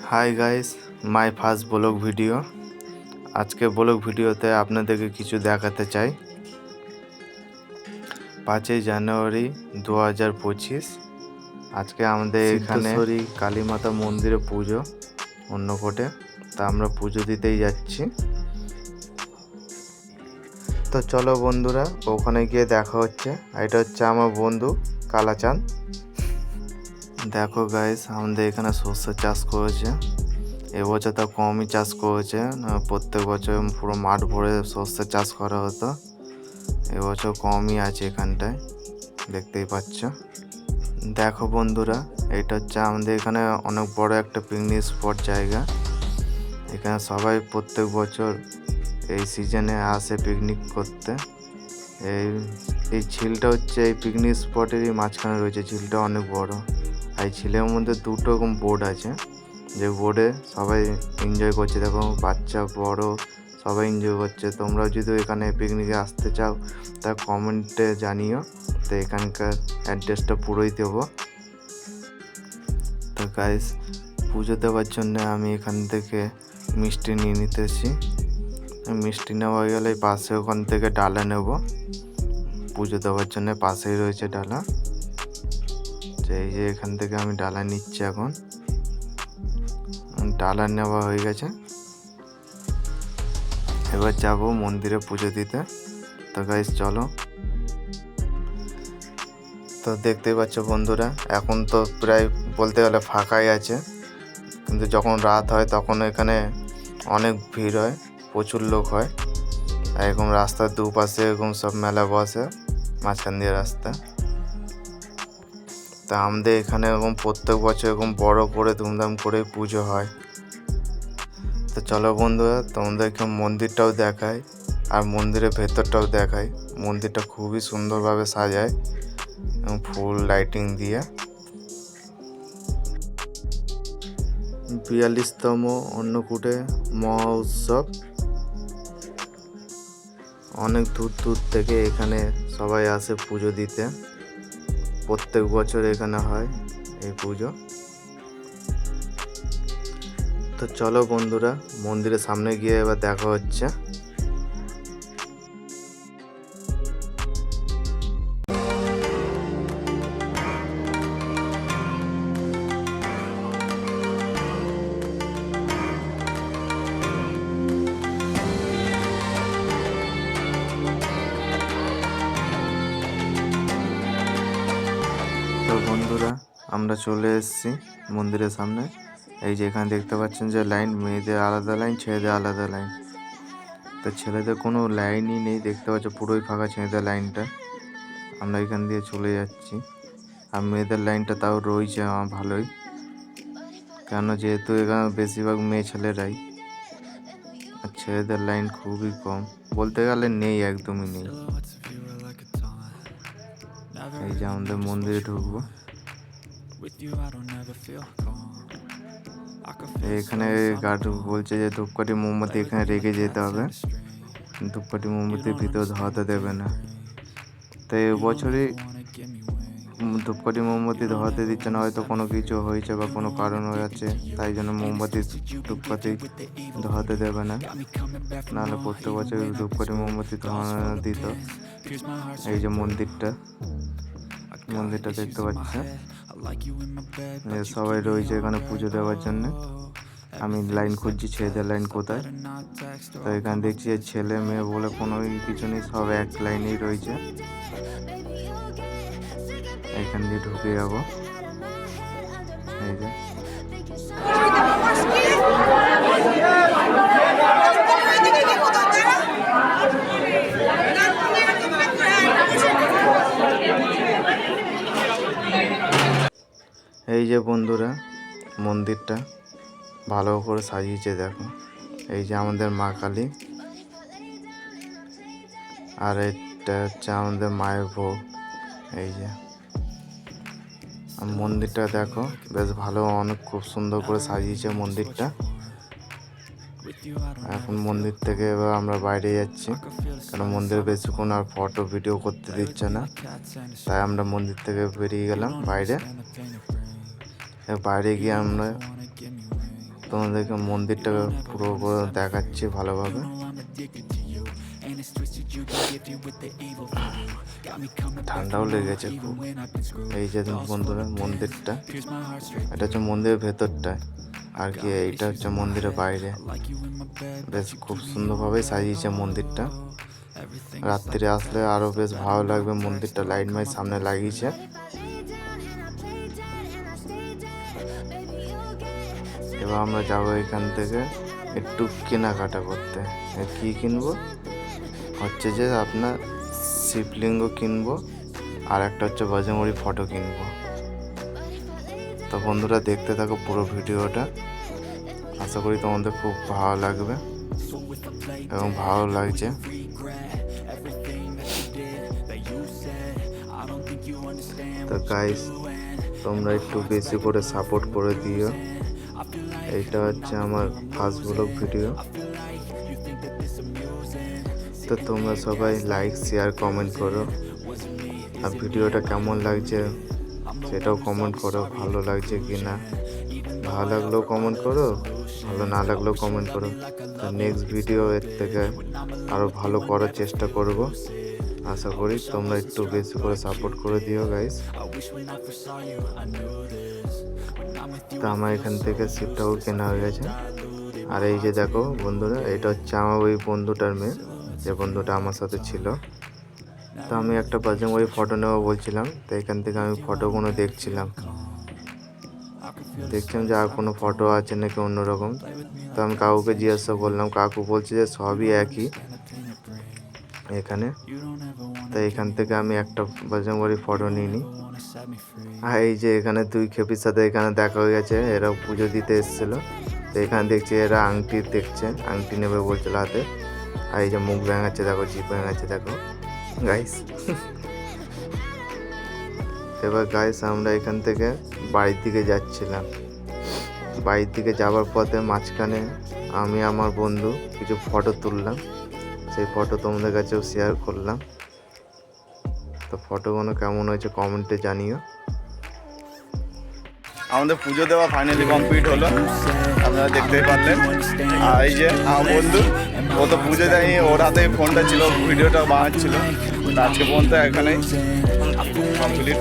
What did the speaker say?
Hi guys, my first blog video. আজকে blog ভিডিওতে আপনাদেরকে কিছু দেখাতে চাই। 5ই জানুয়ারি 2025 আজকে আমাদের এখানে কালী মাতা মন্দিরে পুজো অন্নকূটে। তা আমরা পুজো দিতেই যাচ্ছি। তো চলো বন্ধুরা, ওখানে গিয়ে দেখা হচ্ছে। এটা হচ্ছে আমার বন্ধু কালাচাঁদ। দেখো গাইস, আমাদের এখানে সর্ষে চাষ করেছে। এবছর তো কমই চাষ করেছে, প্রত্যেক বছর পুরো মাঠ ভরে সর্ষে চাষ করা হতো। এবছর কমই আছে এখানটায়, দেখতেই পাচ্ছ। দেখো বন্ধুরা, এটা হচ্ছে আমাদের এখানে অনেক বড় একটা পিকনিক স্পট জায়গা। এখানে সবাই প্রত্যেক বছর এই সিজনে আসে পিকনিক করতে। এই ঝিলটা হচ্ছে এই পিকনিক স্পটেরই মাঝখানে রয়েছে। ঝিলটা অনেক বড়। এই ঝিলের মধ্যে দুটো রকম বোট আছে, যে বোর্ডে সবাই এনজয় করছে। দেখো, বাচ্চা বড় সবাই এনজয় করছে। তোমরাও যদি এখানে পিকনিকে আসতে চাও তা কমেন্টে জানিও। তো এখানকার অ্যাড্রেসটা পুরোই দেবো। তো গাইস, পুজো দেওয়ার জন্য আমি এখান থেকে মিষ্টি নিয়ে নিতেছি। মিষ্টি নেওয়া হয়ে গেলে পাশে ওখান থেকে ডালা নেব। পুজো দেওয়ার জন্য পাশেই রয়েছে ডালা। এই যে এখান থেকে আমি ডালা নিচ্ছি। এখন ডালা নেওয়া হয়ে গেছে। এবার যাব মন্দিরে পুজো দিতে। তো গাইস চলো। তো দেখতেই পাচ্ছ বন্ধুরা, এখন তো প্রায় বলতে গেলে ফাঁকাই আছে, কিন্তু যখন রাত হয় তখন এখানে অনেক ভিড় হয়, প্রচুর লোক হয়। আর এরকম রাস্তার দুপাশে এরকম সব মেলা বসে, মাঝখান দিয়ে রাস্তা। তা আমাদের এখানে এরকম প্রত্যেক বছর এরকম বড় করে ধুমধাম করে পুজো হয়। তো চলো বন্ধুরা, তোমাদেরকে মন্দিরটাও দেখাই আর মন্দিরের ভেতরটাও দেখাই। মন্দিরটা খুবই সুন্দরভাবে সাজায় এবং ফুল লাইটিং দিয়ে। 42তম অন্নকূটে মহোৎসব। অনেক দূর দূর থেকে এখানে সবাই আসে পুজো দিতে। প্রত্যেক বছর এখানে হয় এই পুজো। তো চলো বন্ধুরা, মন্দিরের সামনে গিয়ে এবার দেখা হচ্ছে। তো বন্ধুরা, আমরা চলে এসেছি মন্দিরের সামনে। এই যে এখানে দেখতে পাচ্ছেন যে লাইন, মেয়েদের আলাদা লাইন, ছেলেদের আলাদা লাইন। তো ছেলেদের কোনো লাইনই নেই, দেখতে পাচ্ছ পুরোই ফাঁকা ছেলেদের লাইনটা। আমরা এখান দিয়ে চলে যাচ্ছি। আর মেয়েদের লাইনটা তাও রয়েছে ভালোই, কেন যেহেতু এখানে বেশিরভাগ মেয়ে ছেলেরাই। আর ছেলেদের লাইন খুবই কম, বলতে গেলে নেই, একদমই নেই। এই যে আমাদের মন্দিরে ঢুকবো। এখানে গার্ড বলছে যে ধূপকাঠি মোমবাতি এখানে রেখে যেতে হবে। ধূপকাঠি মোমবাতির ভিতরে ধরাতে দেবে না। তো এবছরই ধূপকাঠি মোমবাতি ধরাতে দিচ্ছে না, হয়তো কোনো কিছু হয়েছে বা কোনো কারণ হয়ে যাচ্ছে, তাই জন্য মোমবাতি ধূপকাঠি ধরাতে দেবে না। নাহলে প্রত্যেক বছর ধূপকাঠি মোমবাতি ধরানো দিত। এই যে মন্দিরটা দেখতে পাচ্ছে, সবাই রয়েছে এখানে পুজো দেওয়ার জন্য। আমি লাইন খুঁজছি, ছেলেদের লাইন কোথায়। তো এখানে দেখছি যে ছেলে মেয়ে বলে কোনো কিছু নেই, সব এক লাইনেই রয়েছে। এখান দিয়ে ঢুকে যাব। এই যে এই যে বন্ধুরা, মন্দিরটা ভালো করে সাজিয়েছে দেখো। এই যে আমাদের মা কালী, আর এটা হচ্ছে আমাদের মায়ের ভোগ। এই যে মন্দিরটা দেখো, বেশ ভালো, অনেক খুব সুন্দর করে সাজিয়েছে মন্দিরটা। এখন মন্দির থেকে এবার আমরা বাইরে যাচ্ছি, কারণ মন্দিরে বেশিক্ষণ আর ফটো ভিডিও করতে দিচ্ছে না। তাই আমরা মন্দির থেকে বেরিয়ে গেলাম বাইরে। বাইরে গিয়ে আমরা তোমাদেরকে মন্দিরটা পুরো করে দেখাচ্ছি ভালোভাবে। ঠান্ডাও লেগেছে খুব। এই যে বন্ধুরা মন্দিরটা, এটা হচ্ছে মন্দিরের ভেতরটায় আর কি, এইটা হচ্ছে মন্দিরের বাইরে। বেশ খুব সুন্দরভাবে সাজিয়েছে মন্দিরটা। রাত্রিরে আসলে আরো বেশ ভালো লাগবে। মন্দিরটা লাইট মাইট সামনে লাগিয়েছে। এবার আমরা যাবো এখান থেকে একটু কেনাকাটা করতে। কি কিনবো হচ্ছে যে আপনার শিবলিঙ্গ কিনবো, আর একটা হচ্ছে বজরংবলী ফটো কিনবো। তো বন্ধুরা দেখতে থাকো পুরো ভিডিওটা, আশা করি তোমাদের খুব ভালো লাগবে এবং ভালো লাগছে। তো গাইস তোমরা একটু বেশি করে সাপোর্ট করে দিও। এইটা হচ্ছে আমার ফার্স্ট ব্লগ ভিডিও। তো তোমরা সবাই লাইক শেয়ার কমেন্ট করো, আর ভিডিওটা কেমন লাগছে সেটাও কমেন্ট করো, ভালো লাগছে কি না। ভালো লাগলেও কমেন্ট করো, ভালো না লাগলেও কমেন্ট করো। তো নেক্সট ভিডিও এর থেকে আরও ভালো করার চেষ্টা করব। আশা করি তোমরা একটু বেশি করে সাপোর্ট করে দিও গাইস। তো আমার এখান থেকে শিবটাও কেনা হয়ে গেছে। আর এই যে দেখো বন্ধুরা, এটা হচ্ছে আমার ওই বন্ধুটার মেয়ে, যে বন্ধুটা আমার সাথে ছিল। তো আমি একটা বজরংবলী ফটো নেবো বলছিলাম, তো এখান থেকে আমি ফটোগুলো দেখছিলাম যে আর কোনো ফটো আছে নাকি অন্যরকম। তো আমি কাকুকে জিজ্ঞাসা করলাম, কাকু বলছে যে সবই একই এখানে। তো এখান থেকে আমি একটা বজরংবলী ফটো নিইনি। আর এই যে এখানে দুই খেপির সাথে এখানে দেখা হয়ে গেছে, এরা পুজো দিতে এসেছিলো। তো এখানে দেখছি এরা আংটি দেখছে, আংটি নেবে বলছিল হাতে। আর এই যে মুখ ব্যাঙাচ্ছে দেখো, জিভ ব্যাঙাচ্ছে দেখো গাইস। এবার গাইস আমরা এখান থেকে বাড়ির দিকে যাচ্ছিলাম। বাড়ির দিকে যাওয়ার পথে মাঝখানে আমি আমার বন্ধু কিছু ফটো তুললাম, সেই ফটো তোমাদের কাছেও শেয়ার করলাম। তো ফটোগুলো কেমন হয়েছে কমেন্টে জানিও। আমাদের পুজো দেওয়া ফাইনালি কমপ্লিট হলো, আপনারা দেখতেই পারলেন। আর এই যে আমার বন্ধু, ও তো পুজো দেয়নি, ওর হাতে ফোনটা ছিল, ভিডিওটা বানাচ্ছিল। আজকে পর্যন্ত এখানেই কমপ্লিট।